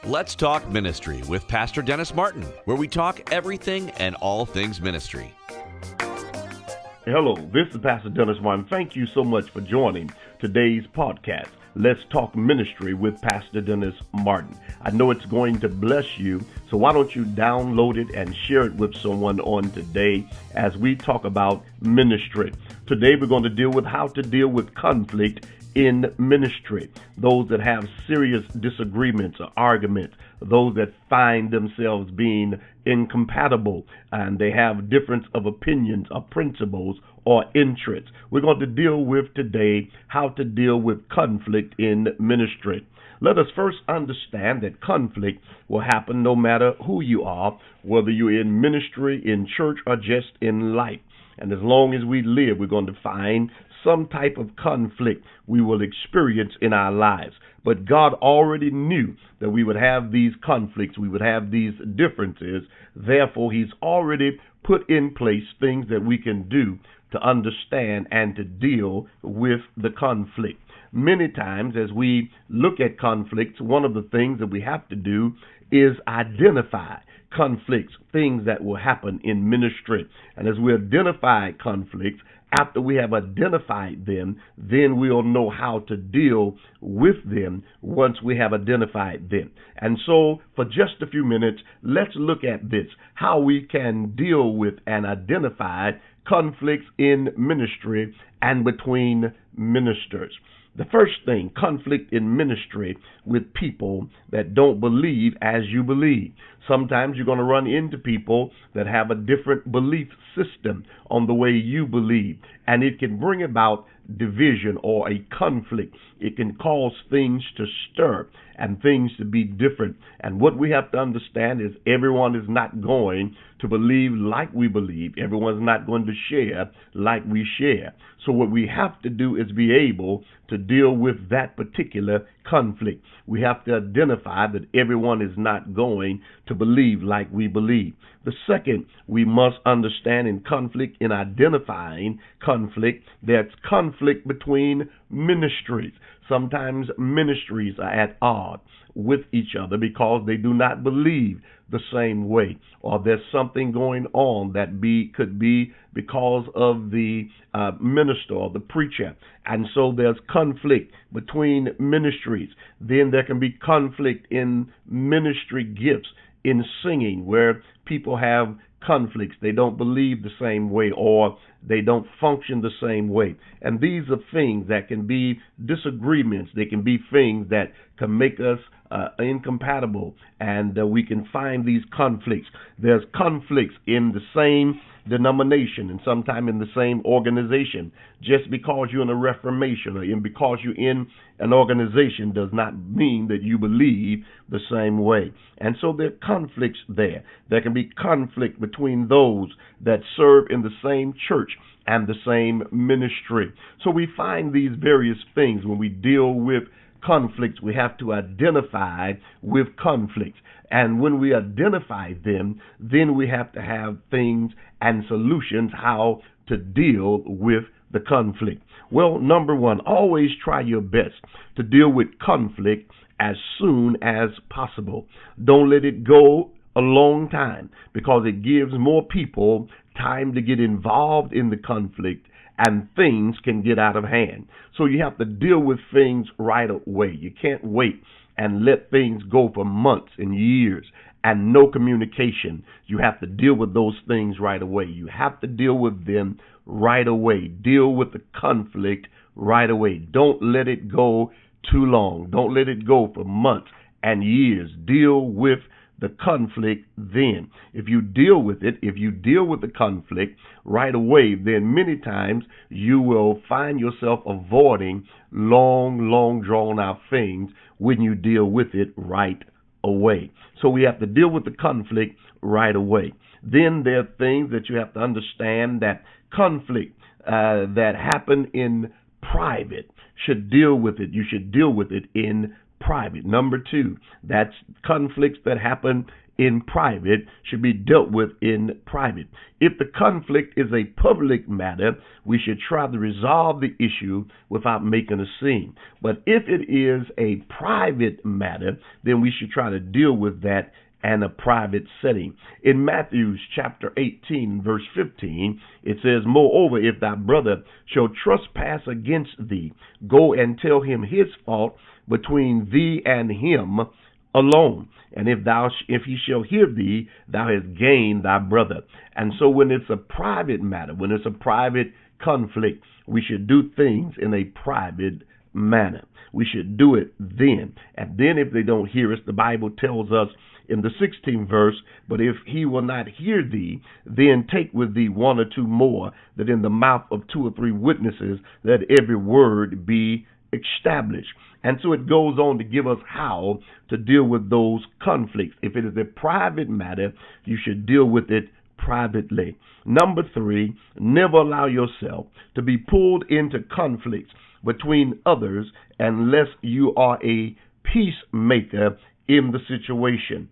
Let's Talk Ministry with Pastor Dennis Martin, where we talk everything and all things ministry. Hello, this is Pastor Dennis Martin. Thank you so much for joining today's podcast, Let's Talk Ministry with Pastor Dennis Martin. I know it's going to bless you, so why don't you download it and share it with someone on today as we talk about ministry. Today we're going to deal with how to deal with conflict in ministry. Those that have serious disagreements or arguments, those that find themselves being incompatible and they have difference of opinions or principles or interests. We're going to deal with today how to deal with conflict in ministry. Let us first understand that conflict will happen no matter who you are, whether you're in ministry, in church, or just in life. And as long as we live, we're going to find some type of conflict we will experience in our lives. But God already knew that we would have these conflicts, we would have these differences. Therefore, He's already put in place things that we can do to understand and to deal with the conflict. Many times as we look at conflicts, one of the things that we have to do is identify conflicts, things that will happen in ministry. And as we identify conflicts, after we have identified them, then we'll know how to deal with them once we have identified them. And so for just a few minutes, let's look at this, how we can deal with and identify conflicts in ministry and between ministers. The first thing, conflict in ministry with people that don't believe as you believe. Sometimes you're going to run into people that have a different belief system on the way you believe, and it can bring about division or a conflict. It can cause things to stir and things to be different. And what we have to understand is everyone is not going to believe like we believe. Everyone's not going to share like we share. So what we have to do is be able to deal with that particular conflict. We have to identify that everyone is not going to believe like we believe. The second, we must understand in conflict, in identifying conflict, there's conflict between ministries. Sometimes ministries are at odds with each other because they do not believe the same way, or there's something going on that could be because of the minister or the preacher. And so there's conflict between ministries. Then there can be conflict in ministry gifts, in singing, where people have conflicts. They don't believe the same way, or they don't function the same way. And these are things that can be disagreements. They can be things that can make us incompatible, and we can find these conflicts. There's conflicts in the same denomination and sometimes in the same organization. Just because you're in a Reformation or because you're in an organization does not mean that you believe the same way. And so there are conflicts there. There can be conflict between those that serve in the same church and the same ministry. So we find these various things when we deal with conflicts. We have to identify with conflicts. And when we identify them, then we have to have things and solutions how to deal with the conflict. Well, number one, always try your best to deal with conflict as soon as possible. Don't let it go a long time, because it gives more people time to get involved in the conflict, and things can get out of hand. So you have to deal with things right away. You can't wait and let things go for months and years and no communication. You have to deal with those things right away. You have to deal with them right away. Deal with the conflict right away. Don't let it go too long. Don't let it go for months and years. Deal with the conflict then. If you deal with the conflict right away, then many times you will find yourself avoiding long drawn out things when you deal with it right away. So we have to deal with the conflict right away. Then there are things that you have to understand, that conflict that happen in private should deal with it. You should deal with it in private. Number two, that's conflicts that happen in private should be dealt with in private. If the conflict is a public matter, we should try to resolve the issue without making a scene. But if it is a private matter, then we should try to deal with that in a private setting. In Matthew chapter 18, verse 15, it says, "Moreover, if thy brother shall trespass against thee, go and tell him his fault between thee and him alone. And if he shall hear thee, thou hast gained thy brother." And so when it's a private matter, when it's a private conflict, we should do things in a private manner. We should do it then. And then if they don't hear us, the Bible tells us in the 16th verse, "But if he will not hear thee, then take with thee one or two more, that in the mouth of two or three witnesses let every word be established." And so it goes on to give us how to deal with those conflicts. If it is a private matter, you should deal with it privately. Number 3, never allow yourself to be pulled into conflicts between others unless you are a peacemaker in the situation.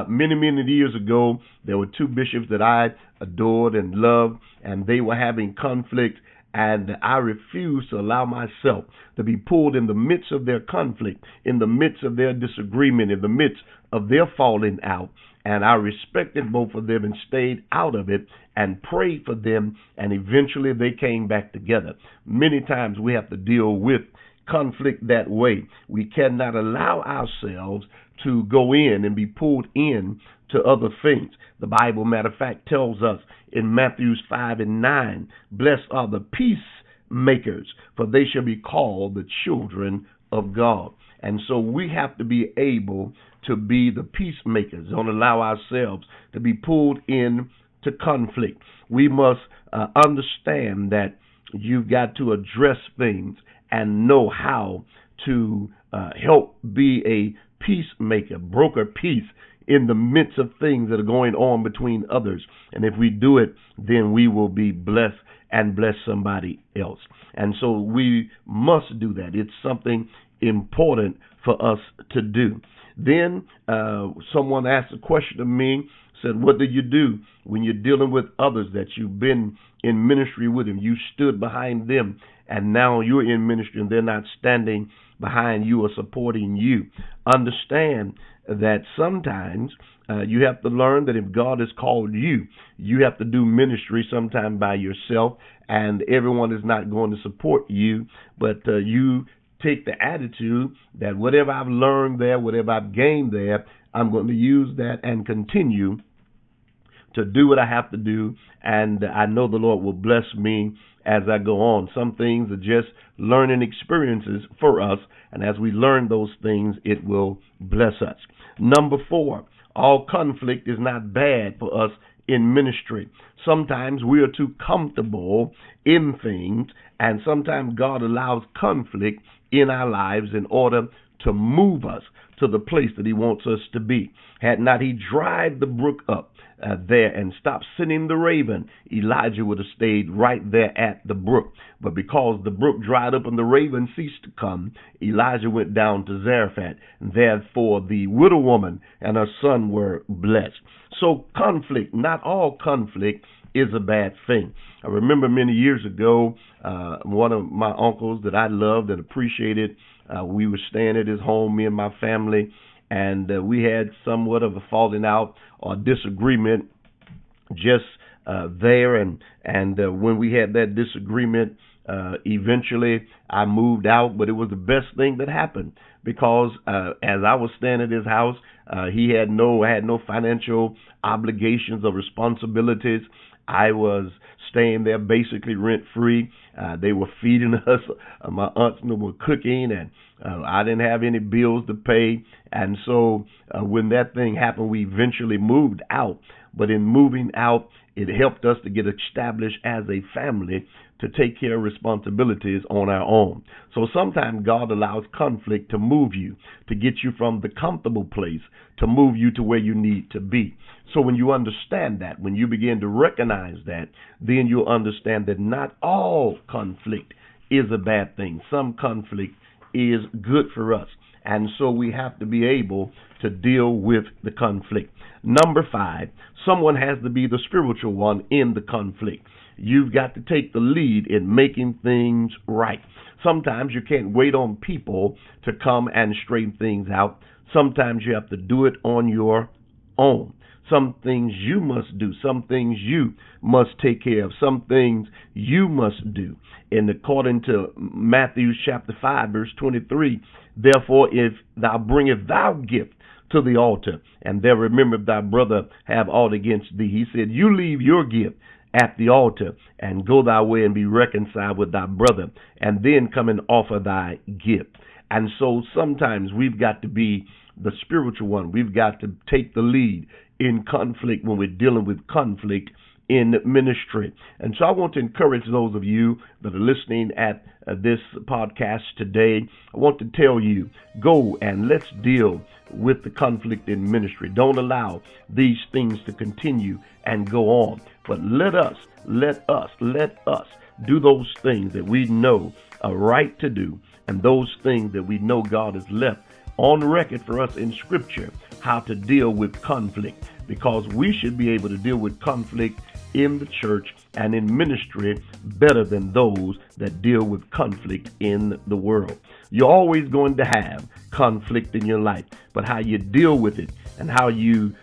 Many years ago, there were two bishops that I adored and loved, and they were having conflict, and I refused to allow myself to be pulled in the midst of their conflict, in the midst of their disagreement, in the midst of their falling out. And I respected both of them and stayed out of it and prayed for them, and eventually they came back together. Many times we have to deal with conflict that way. We cannot allow ourselves to go in and be pulled in to other things. The Bible, matter of fact, tells us in Matthew 5:9, "Blessed are the peacemakers, for they shall be called the children of God." And so we have to be able to be the peacemakers. Don't allow ourselves to be pulled in to conflict. We must understand that you've got to address things and know how to help be a peacemaker, broker peace in the midst of things that are going on between others. And if we do it, then we will be blessed and bless somebody else. And so we must do that. It's something important for us to do. Then someone asked a question of me, said, "What do you do when you're dealing with others that you've been in ministry with them? You stood behind them, and now you're in ministry and they're not standing behind you or supporting you." Understand that sometimes you have to learn that if God has called you, you have to do ministry sometime by yourself, and everyone is not going to support you, but you take the attitude that whatever I've learned there, whatever I've gained there, I'm going to use that and continue to do what I have to do, and I know the Lord will bless me as I go on. Some things are just learning experiences for us, and as we learn those things, it will bless us. Number 4, all conflict is not bad for us in ministry. Sometimes we are too comfortable in things, and sometimes God allows conflict in our lives in order to move us to the place that He wants us to be. Had not He dried the brook up there and stopped sending the raven, Elijah would have stayed right there at the brook. But because the brook dried up and the raven ceased to come, Elijah went down to Zarephath. Therefore, the widow woman and her son were blessed. So conflict, not all conflict is a bad thing. I remember many years ago, one of my uncles that I loved and appreciated, we were staying at his home, me and my family, and we had somewhat of a falling out or disagreement just there. And when we had that disagreement, eventually I moved out, but it was the best thing that happened because as I was staying at his house, he had no financial obligations or responsibilities. I was staying there basically rent-free. They were feeding us. My aunts were cooking, and I didn't have any bills to pay. And so when that thing happened, we eventually moved out. But in moving out, it helped us to get established as a family to take care of responsibilities on our own. So sometimes God allows conflict to move you, to get you from the comfortable place, to move you to where you need to be. So when you understand that, when you begin to recognize that, then you'll understand that not all conflict is a bad thing. Some conflict is good for us. And so we have to be able to deal with the conflict. Number 5, someone has to be the spiritual one in the conflict. You've got to take the lead in making things right. Sometimes you can't wait on people to come and straighten things out. Sometimes you have to do it on your own. Some things you must do. Some things you must take care of. Some things you must do. And according to Matthew chapter 5, verse 23, therefore, if thou bringest thy gift to the altar, and there remember thy brother have aught against thee, he said, you leave your gift at the altar and go thy way and be reconciled with thy brother, and then come and offer thy gift. And so sometimes we've got to be the spiritual one. We've got to take the lead in conflict when we're dealing with conflict in ministry. And so I want to encourage those of you that are listening at this podcast today. I want to tell you, go and let's deal with the conflict in ministry. Don't allow these things to continue and go on. But let us do those things that we know are right to do, and those things that we know God has left on record for us in Scripture, how to deal with conflict, because we should be able to deal with conflict in the church and in ministry better than those that deal with conflict in the world. You're always going to have conflict in your life, but how you deal with it and how you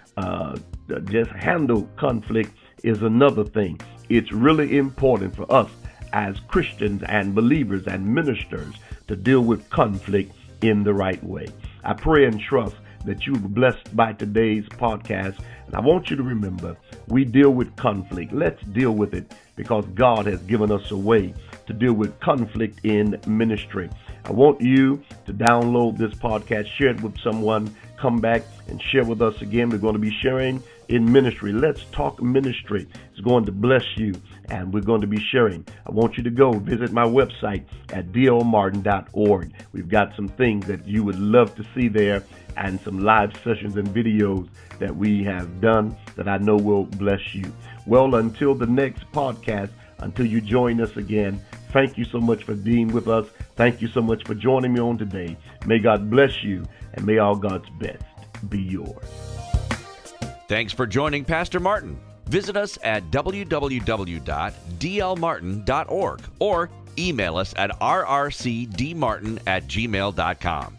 just handle conflict is another thing. It's really important for us as Christians and believers and ministers to deal with conflict in the right way. I pray and trust that you were blessed by today's podcast. And I want you to remember, we deal with conflict. Let's deal with it because God has given us a way to deal with conflict in ministry. I want you to download this podcast, share it with someone, come back and share with us again. We're going to be sharing in ministry. Let's Talk Ministry. It's going to bless you, and we're going to be sharing. I want you to go visit my website at dlmartin.org. We've got some things that you would love to see there and some live sessions and videos that we have done that I know will bless you. Well, until the next podcast, until you join us again, thank you so much for being with us. Thank you so much for joining me on today. May God bless you, and may all God's best be yours. Thanks for joining Pastor Martin. Visit us at www.dlmartin.org or email us at rrcdmartin@gmail.com.